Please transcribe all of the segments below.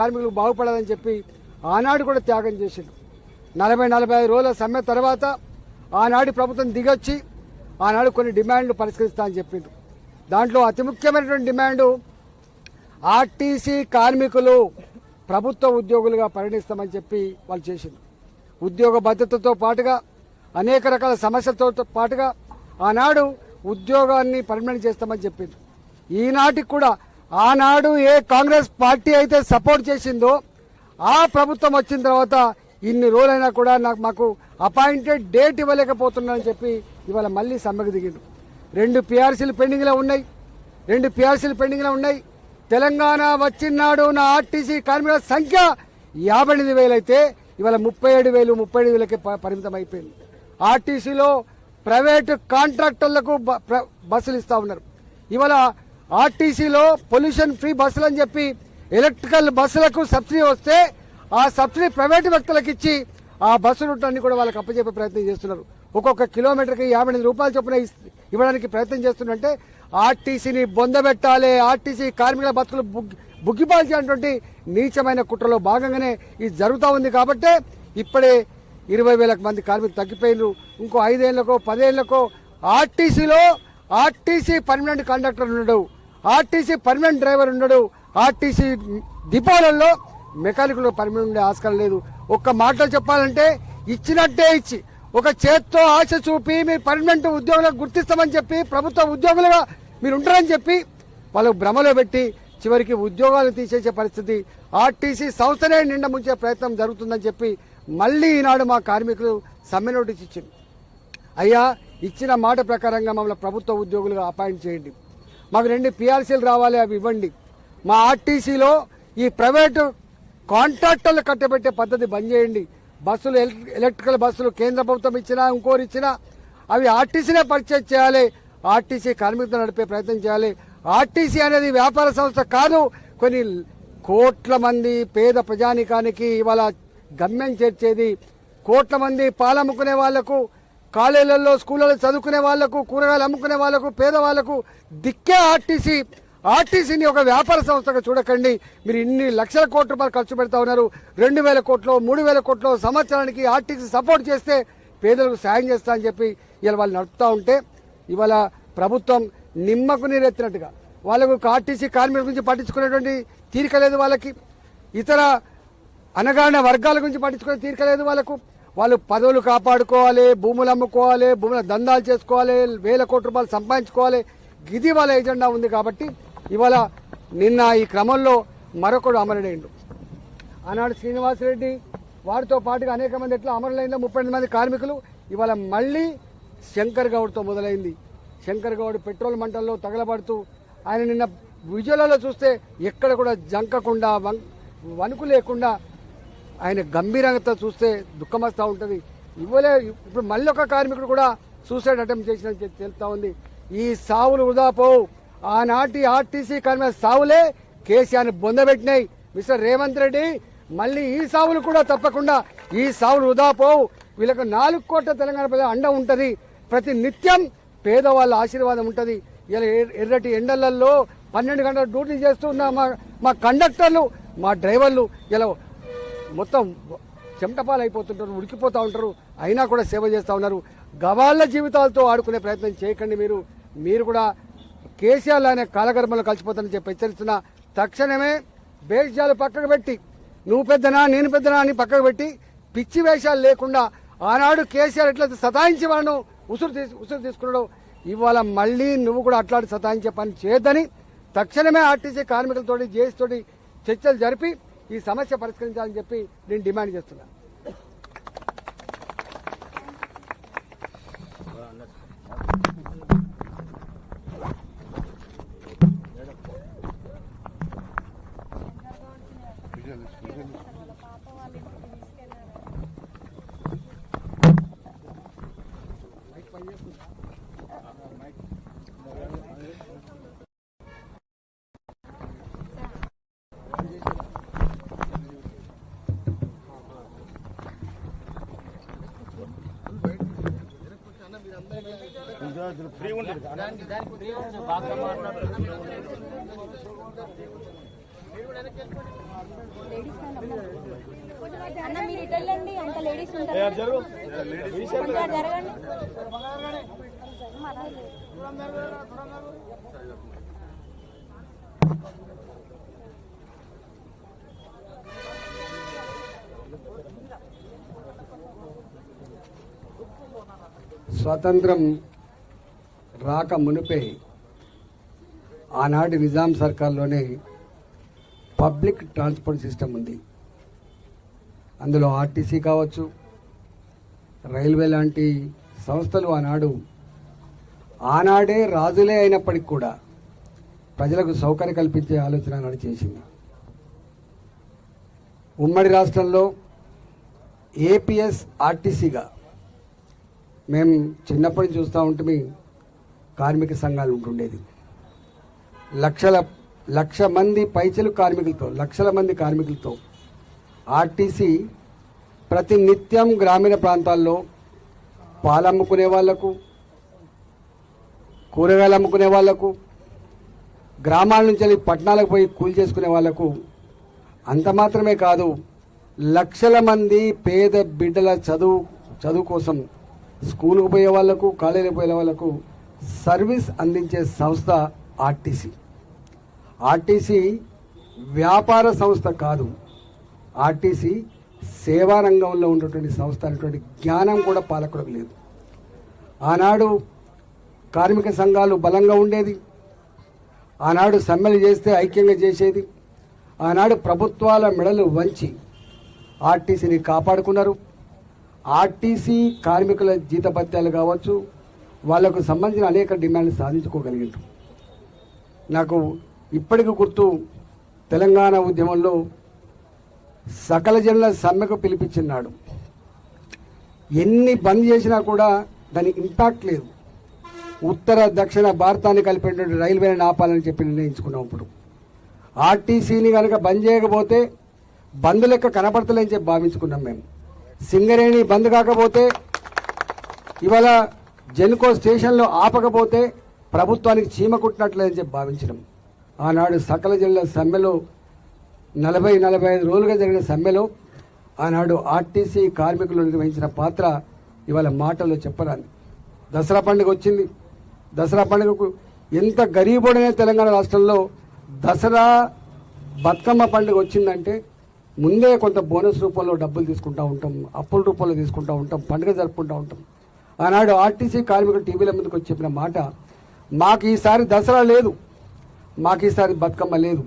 కార్మికులు బాగుపడాలని చెప్పి ఆనాడు కూడా త్యాగం చేసిండు. 40-45 రోజుల సమ్మె తర్వాత ఆనాడు ప్రభుత్వం దిగొచ్చి ఆనాడు కొన్ని డిమాండ్లు పరిష్కరిస్తా అని చెప్పిండు. దాంట్లో అతి ముఖ్యమైనటువంటి డిమాండు ఆర్టీసీ కార్మికులు ప్రభుత్వ ఉద్యోగులుగా పరిగణిస్తామని చెప్పి వాళ్ళు చేసిండు. ఉద్యోగ భద్రతతో పాటుగా అనేక రకాల సమస్యలతో పాటుగా ఆనాడు ఉద్యోగాన్ని పర్మనెంట్ చేస్తామని చెప్పిండు. ఈనాటికి కూడా ఆనాడు ఏ కాంగ్రెస్ పార్టీ అయితే సపోర్ట్ చేసిందో ఆ ప్రభుత్వం వచ్చిన తర్వాత ఇన్ని రోజులైనా కూడా మాకు అపాయింటెడ్ డేట్ ఇవ్వలేకపోతున్నానని చెప్పి ఇవాళ మళ్ళీ సమ్మెకు దిగిండు. 2 PRCలు పెండింగ్లో ఉన్నాయి. తెలంగాణ వచ్చినాడు నా ఆర్టీసీ కార్మికుల సంఖ్య 58,000 అయితే ఇవాళ 37,000 పరిమితం అయిపోయింది. ఆర్టీసీలో ప్రైవేటు కాంట్రాక్టర్లకు బస్సులు ఇస్తా ఉన్నారు. ఇవాళ ఆర్టీసీలో పొల్యూషన్ ఫ్రీ బస్సులు అని చెప్పి ఎలక్ట్రికల్ బస్సులకు సబ్సిడీ వస్తే ఆ సబ్సిడీ ప్రైవేటు వ్యక్తులకు ఇచ్చి ఆ బస్సు రూట్లన్నీ కూడా వాళ్ళకి అప్పచెప్పే ప్రయత్నం చేస్తున్నారు. ఒక్కొక్క కిలోమీటర్కి 58 రూపాయలు చొప్పున ఇవ్వడానికి ప్రయత్నం చేస్తుంటే ఆర్టీసీని బొందబెట్టాలి, ఆర్టీసీ కార్మికుల బతుకులు బుగ్గిపాల్చేటువంటి నీచమైన కుట్రలో భాగంగానే ఇది జరుగుతూ ఉంది. కాబట్టే ఇప్పుడే 20,000 మంది కార్మికులు తగ్గిపోయినారు. ఇంకో 5 ఏళ్లకో 10 ఏళ్లకో ఆర్టీసీ పర్మనెంట్ కండక్టర్ ఉన్నాడు, ఆర్టీసీ పర్మనెంట్ డ్రైవర్ ఉన్నాడు, ఆర్టీసీ డిపోలలో మెకానికులు పర్మనెంట్ ఉండే ఆస్కారం లేదు. ఒక్క మాటలో చెప్పాలంటే ఇచ్చినట్టే ఇచ్చి ఒక చేత్తో ఆశ చూపి మీరు పర్మనెంట్ ఉద్యోగులకు గుర్తిస్తామని చెప్పి ప్రభుత్వ ఉద్యోగులుగా మీరు ఉంటారని చెప్పి వాళ్ళకు భ్రమలో పెట్టి చివరికి ఉద్యోగాలు తీసేసే పరిస్థితి ఆర్టీసీ సంస్థనే నిండా ముంచే ప్రయత్నం జరుగుతుందని చెప్పి మళ్ళీ ఈనాడు మా కార్మికులు సమ్మె నోటీస్ ఇచ్చింది. అయ్యా, ఇచ్చిన మాట ప్రకారంగా మమ్మల్ని ప్రభుత్వ ఉద్యోగులుగా అపాయింట్ చేయండి, మాకు 2 PRCలు రావాలి, అవి ఇవ్వండి. మా ఆర్టీసీలో ఈ ప్రైవేటు కాంట్రాక్టర్లు కట్టబెట్టే పద్ధతి బంద్ చేయండి. బస్సులు ఎలక్ట్రికల్ బస్సులు కేంద్ర ప్రభుత్వం ఇచ్చినా ఇంకోరు ఇచ్చినా అవి ఆర్టీసీనే పర్చేజ్ చేయాలి, ఆర్టీసీ కార్మికులతో నడిపే ప్రయత్నం చేయాలి. ఆర్టీసీ అనేది వ్యాపార సంస్థ కాదు. కొన్ని కోట్ల మంది పేద ప్రజానికానికి ఇవాళ గమ్యం చేర్చేది. కోట్ల మంది పాలమ్ముకునే వాళ్లకు, కాలేజీలలో స్కూళ్ళలో చదువుకునే వాళ్లకు, కూరగాయలు అమ్ముకునే వాళ్లకు, పేదవాళ్లకు దిక్కే ఆర్టీసీ. ఆర్టీసీని ఒక వ్యాపార సంస్థగా చూడకండి. మీరు ఇన్ని లక్షల కోట్ల రూపాయలు ఖర్చు పెడతా ఉన్నారు. 2,000 కోట్లు 3,000 కోట్లు సంవత్సరానికి ఆర్టీసీ సపోర్ట్ చేస్తే పేదలకు సాయం చేస్తా అని చెప్పి ఇవాళ వాళ్ళు నడుపుతా ఉంటే ఇవాళ ప్రభుత్వం నిమ్మకు నీరెత్తినట్టుగా వాళ్ళకు ఆర్టీసీ కార్మికుల గురించి పట్టించుకునేటువంటి తీరిక లేదు. వాళ్ళకి ఇతర అనగాన వర్గాల గురించి పట్టించుకునే తీరిక లేదు. వాళ్ళు పదవులు కాపాడుకోవాలి, భూములు అమ్ముకోవాలి, భూముల దందాలు చేసుకోవాలి, 1,000 కోట్ల రూపాయలు సంపాదించుకోవాలి. ఇది వాళ్ళ ఎజెండా ఉంది. కాబట్టి ఇవాళ నిన్న ఈ క్రమంలో మరొకడు అమరుడైండు. ఆనాడు శ్రీనివాసరెడ్డి వారితో పాటుగా అనేక మంది ఎట్లా అమరులైందో 38 మంది కార్మికులు ఇవాళ మళ్ళీ శంకర్ గౌడ్తో మొదలైంది. శంకర్ గౌడ్ పెట్రోల్ మంటల్లో తగలబడుతూ ఆయన నిన్న విజువల్లో చూస్తే ఎక్కడ కూడా జంకకుండా వణుకు లేకుండా ఆయన గంభీరంగా చూస్తే దుఃఖం వస్తూ ఉంటుంది. ఇప్పుడు మళ్ళీ ఒక కార్మికుడు కూడా సూసైడ్ అటెంప్ట్ చేసినట్టు తెలుస్తా ఉంది. ఈ సావులు వృధా పోవు. ఆనాటి ఆర్టీసీ కార్మికుల సావులే కేసీఆర్ని బొందబెట్టినాయి. మిస్టర్ రేవంత్ రెడ్డి, మళ్ళీ ఈ సావులు కూడా తప్పకుండా ఈ సావులు వృధా పోవు. వీళ్ళకు 4 కోట్ల తెలంగాణ ప్రజల అండ ఉంటుంది. ప్రతి నిత్యం పేదవాళ్ళ ఆశీర్వాదం ఉంటుంది. ఇలా ఎర్రటి ఎండలలో 12 గంటల డ్యూటీ చేస్తున్న మా కండక్టర్లు, మా డ్రైవర్లు ఇలా మొత్తం చెమటపాలు అయిపోతుంటారు, ఉడికిపోతూ ఉంటారు. అయినా కూడా సేవ చేస్తూ ఉన్నారు. గవాళ్ళ జీవితాలతో ఆడుకునే ప్రయత్నం చేయకండి. మీరు కూడా కేసీఆర్ అనే కాలగర్భంలో కలిసిపోతానని చెప్పి హెచ్చరిస్తున్నా. తక్షణమే వేషాలు పక్కకు పెట్టి నువ్వు పెద్దనా నేను పెద్దనా అని పక్కకు పెట్టి పిచ్చి వేషాలు లేకుండా ఆనాడు కేసీఆర్ ఎట్లయితే సతాయించి వాళ్ళను ఉసురు తీసుకున్నాడు, ఇవాళ మళ్ళీ నువ్వు కూడా అట్లాంటి సతాయించే పని చేయొద్దని తక్షణమే ఆర్టీసీ కార్మికులతోటి జేఏసీతోటి చర్చలు జరిపి ఈ సమస్య పరిష్కరించాలని చెప్పి నేను డిమాండ్ చేస్తున్నా. ఫ్రీ ఉంటుంది. అన్న మీరు ఇటు వెళ్ళండి, అంత లేడీస్ ఉంటారు. కొంచెం జరగండి. స్వాతంత్రం రాక మునిపే ఆనాటి నిజాం సర్కార్లోనే పబ్లిక్ ట్రాన్స్పోర్ట్ సిస్టమ్ ఉంది. అందులో ఆర్టీసీ కావచ్చు, రైల్వే లాంటి సంస్థలు ఆనాడే రాజులే అయినప్పటికి కూడా ప్రజలకు సౌకర్యం కల్పించే ఆలోచన ఆనాడు చేసింది. ఉమ్మడి రాష్ట్రంలో ఏపీఎస్ ఆర్టీసీగా మేము చిన్నప్పటి నుంచి చూస్తూ ఉంటే కార్మిక సంఘాలు ఉంటుండేది. లక్షల మంది కార్మికులతో ఆర్టీసీ ప్రతి నిత్యం గ్రామీణ ప్రాంతాల్లో పాలు అమ్ముకునే వాళ్లకు, కూరగాయలు అమ్ముకునే వాళ్లకు, గ్రామాల నుంచి వెళ్ళి పట్టణాలకు పోయి కూలి చేసుకునే వాళ్లకు, అంత మాత్రమే కాదు లక్షల మంది పేద బిడ్డల చదువు కోసం స్కూలుకు పోయే వాళ్లకు, కాలేజీకి పోయే వాళ్లకు సర్వీస్ అందించే సంస్థ ఆర్టీసీ. ఆర్టీసీ వ్యాపార సంస్థ కాదు, ఆర్టీసీ సేవా రంగంలో ఉన్నటువంటి సంస్థ అనేటువంటి జ్ఞానం కూడా పాలకులకు లేదు. ఆనాడు కార్మిక సంఘాలు బలంగా ఉండేది, ఆనాడు సమ్మెలు చేస్తే ఐక్యంగా చేసేది. ఆనాడు ప్రభుత్వాల మెడలు వంచి ఆర్టీసీని కాపాడుకున్నారు. ఆర్టీసీ కార్మికుల జీతభత్యాలు కావచ్చు, వాళ్లకు సంబంధించిన అనేక డిమాండ్లు సాధించుకోగలిగారు. నాకు ఇప్పటికి గుర్తు, తెలంగాణ ఉద్యమంలో సకల జనుల సమ్మెకు పిలిపించినాడు. ఎన్ని బంద్ చేసినా కూడా దాని ఇంపాక్ట్ లేదు. ఉత్తర దక్షిణ భారతాన్ని కలిపేటువంటి రైల్వేని ఆపాలని చెప్పి నిర్ణయించుకున్నాం. ఇప్పుడు ఆర్టీసీని కనుక బంద్ చేయకపోతే బంద్ లెక్క కనపడతలేని చెప్పి భావించుకున్నాం మేము. సింగరేణి బంద్ కాకపోతే, ఇవాళ జెన్కో స్టేషన్లో ఆపకపోతే ప్రభుత్వానికి చీమ కుట్టినట్లేదని చెప్పి భావించడం. ఆనాడు సకల జిల్లా సమ్మెలో 40-45 రోజులుగా జరిగిన సమ్మెలో ఆనాడు ఆర్టీసీ కార్మికులు నిర్వహించిన పాత్ర ఇవాళ మాటల్లో చెప్పరాని. దసరా పండుగ వచ్చింది. దసరా పండుగకు ఎంత గరీబుడనే తెలంగాణ రాష్ట్రంలో దసరా బతుకమ్మ పండుగ వచ్చిందంటే ముందే కొంత బోనస్ రూపంలో డబ్బులు తీసుకుంటూ ఉంటాం, అప్పుల రూపంలో తీసుకుంటూ ఉంటాం, పండుగ జరుపుకుంటూ ఉంటాం. ఆనాడు ఆర్టీసీ కార్మికులు టీవీల ముందుకు వచ్చి చెప్పిన మాట, మాకు ఈసారి దసరా లేదు, మాకు ఈసారి బతుకమ్మ లేదు,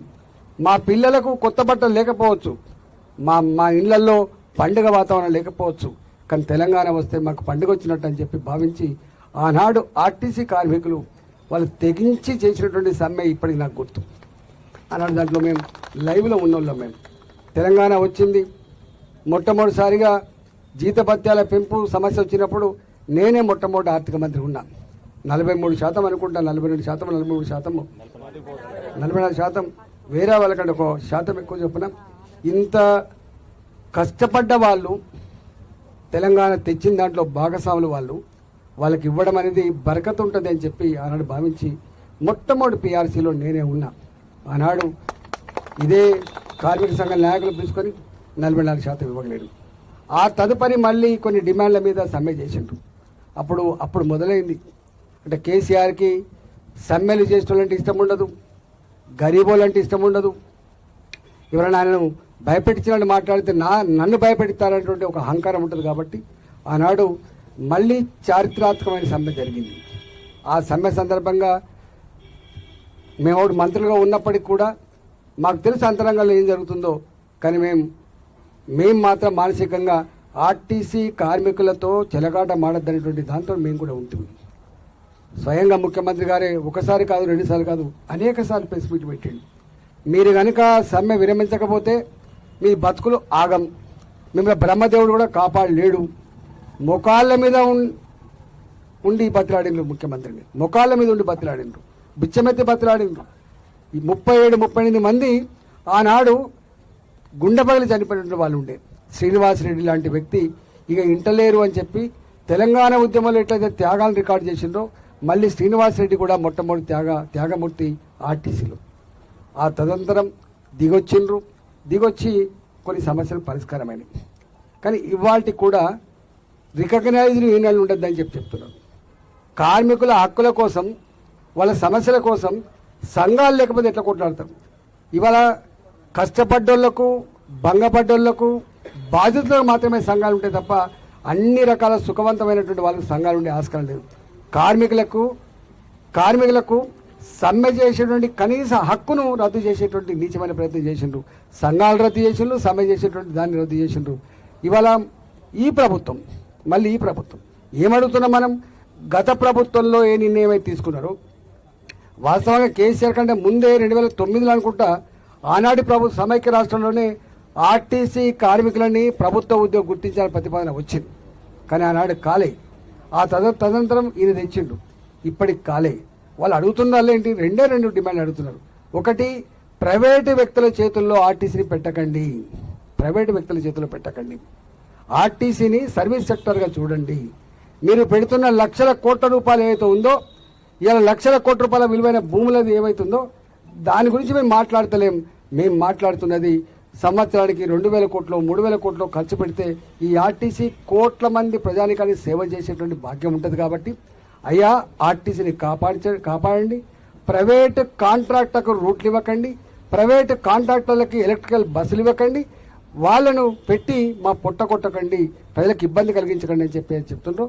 మా పిల్లలకు కొత్త బట్టలు లేకపోవచ్చు, మా ఇళ్లలో పండుగ వాతావరణం లేకపోవచ్చు, కానీ తెలంగాణ వస్తే మాకు పండుగ వచ్చినట్టు అని చెప్పి భావించి ఆనాడు ఆర్టీసీ కార్మికులు వాళ్ళు తెగించి చేసినటువంటి సమ్మె ఇప్పటికి నాకు గుర్తు. ఆనాడు దాంట్లో మేము లైవ్లో ఉన్నోళ్ళం. మేము తెలంగాణ వచ్చింది, మొట్టమొదటిసారిగా జీతభత్యాల పెంపు సమస్య వచ్చినప్పుడు నేనే మొట్టమొదటి ఆర్థిక మంత్రి ఉన్నా. 43% అనుకుంటా, 42%, 43%, 44% వేరే వాళ్ళకంటే 1% ఎక్కువ చెప్పిన. ఇంత కష్టపడ్డ వాళ్ళు తెలంగాణ తెచ్చిన దాంట్లో భాగస్వాములు వాళ్ళకి ఇవ్వడం అనేది బరకత్ ఉంటుంది అని చెప్పి ఆనాడు భావించి మొట్టమొదటి పీఆర్సీలో నేనే ఉన్నా. ఆనాడు ఇదే కార్మిక సంఘ నాయకులు తీసుకొని 44% ఇవ్వగలేడు. ఆ తదుపరి మళ్ళీ కొన్ని డిమాండ్ల మీద సమ్మె చేసిండ్రు. అప్పుడు మొదలైంది. అంటే కేసీఆర్కి సమ్మెలు చేసేటోళ్ళంటే ఇష్టం ఉండదు, గరీబోళ్ళంటే ఇష్టం ఉండదు. ఎవరైనా ఆయనను భయపెట్టించినట్టు మాట్లాడితే నన్ను భయపెడతారనేటువంటి ఒక అహంకారం ఉంటుంది. కాబట్టి ఆనాడు మళ్ళీ చారిత్రాత్మకమైన సమ్మె జరిగింది. ఆ సమ్మె సందర్భంగా మేము మంత్రులుగా ఉన్నప్పటికీ కూడా మాకు తెలుసు అంతరంగంలో ఏం జరుగుతుందో. కానీ మేము మాత్రం మానసికంగా ఆర్టీసీ కార్మికులతో చెలగాట మాడద్దనేటువంటి దాంతో మేము కూడా ఉంటుంది. స్వయంగా ముఖ్యమంత్రి గారే ఒకసారి కాదు, 2 సార్లు కాదు, అనేక సార్లు ప్రెస్ మీట్ పెట్టండి. మీరు కనుక సమ్మె విరమించకపోతే మీ బతుకులు ఆగం, మిమ్మల్ని బ్రహ్మదేవుడు కూడా కాపాడలేడు. మొకాళ్ళ మీద ఉండి బతిలాడిండ్రు ముఖ్యమంత్రిని, మొకాళ్ళ మీద ఉండి బతిలాడిండ్రు, బిచ్చమెత్తి బతిలాడిండ్రు. 37-38 మంది ఆనాడు గుండె పగిలి చనిపోయిన వాళ్ళు ఉండే. శ్రీనివాసరెడ్డి లాంటి వ్యక్తి ఇక ఇంటలేరు అని చెప్పి తెలంగాణ ఉద్యమంలో ఎట్లయితే త్యాగాలను రికార్డు చేసిండ్రో మళ్ళీ శ్రీనివాసరెడ్డి కూడా మొట్టమొదటి త్యాగమూర్తి ఆర్టీసీలో. ఆ తదనంతరం దిగొచ్చి కొన్ని సమస్యలు పరిష్కారమైనవి. కానీ ఇవాళకి కూడా రికగ్నైజ్డ్ యూనియన్లు ఉండద్దని చెప్తున్నారు. కార్మికుల హక్కుల కోసం, వాళ్ళ సమస్యల కోసం సంఘాలు లేకపోతే ఎట్లా కొట్లాడతారు? ఇవాళ కష్టపడ్డోళ్లకు, భంగపడ్డోళ్లకు, బాధితులకు మాత్రమే సంఘాలు ఉంటాయి తప్ప అన్ని రకాల సుఖవంతమైనటువంటి వాళ్ళకి సంఘాలు ఉండే ఆస్కారం లేదు. కార్మికులకు సమ్మె చేసేటువంటి కనీస హక్కును రద్దు చేసేటువంటి నీచమైన ప్రయత్నం చేసిండ్రు. సంఘాలు రద్దు చేసిండ్రు, సమ్మె చేసేటువంటి దాన్ని రద్దు చేసిండ్రు. ఇవాళ ఈ ప్రభుత్వం ఏమడుగుతున్నాం మనం? గత ప్రభుత్వంలో ఏ నిర్ణయం అయితే తీసుకున్నారో, వాస్తవంగా కేసీఆర్ కంటే ముందే 2009లో అనుకుంటా ఆనాటి ప్రభుత్వ సమైక్య రాష్ట్రంలోనే ఆర్టీసీ కార్మికులని ప్రభుత్వ ఉద్యోగం గుర్తించాలని ప్రతిపాదన వచ్చింది. కానీ ఆనాడు కాలే. ఆ తదనంతరం ఈయన తెచ్చిండు, ఇప్పటికి కాలే. వాళ్ళు అడుగుతున్నారు ఏంటి? రెండు డిమాండ్ అడుగుతున్నారు. ఒకటి, ప్రైవేటు వ్యక్తుల చేతుల్లో ఆర్టీసీని పెట్టకండి, ఆర్టీసీని సర్వీస్ సెక్టర్గా చూడండి. మీరు పెడుతున్న లక్షల కోట్ల రూపాయలు ఏవైతే ఉందో, ఇలా లక్షల కోట్ల రూపాయల విలువైన భూములది ఏవైతుందో దాని గురించి మేము మాట్లాడతలేం. మేము మాట్లాడుతున్నది సంవత్సరానికి 2000 కోట్లు 3000 కోట్లు ఖర్చు పెడితే ఈ ఆర్టీసీ కోట్ల మంది ప్రజానికానికి సేవ చేసేటువంటి భాగ్యం ఉంటుంది. కాబట్టి అయ్యా, ఆర్టీసీని కాపాడండి. ప్రైవేట్ కాంట్రాక్టర్కు రూట్లు ఇవ్వకండి, ప్రైవేట్ కాంట్రాక్టర్లకి ఎలక్ట్రికల్ బస్సులు ఇవ్వకండి, వాళ్ళను పెట్టి మా పొట్ట కొట్టకండి, ప్రజలకు ఇబ్బంది కలిగించకండి అని చెప్తున్నారు.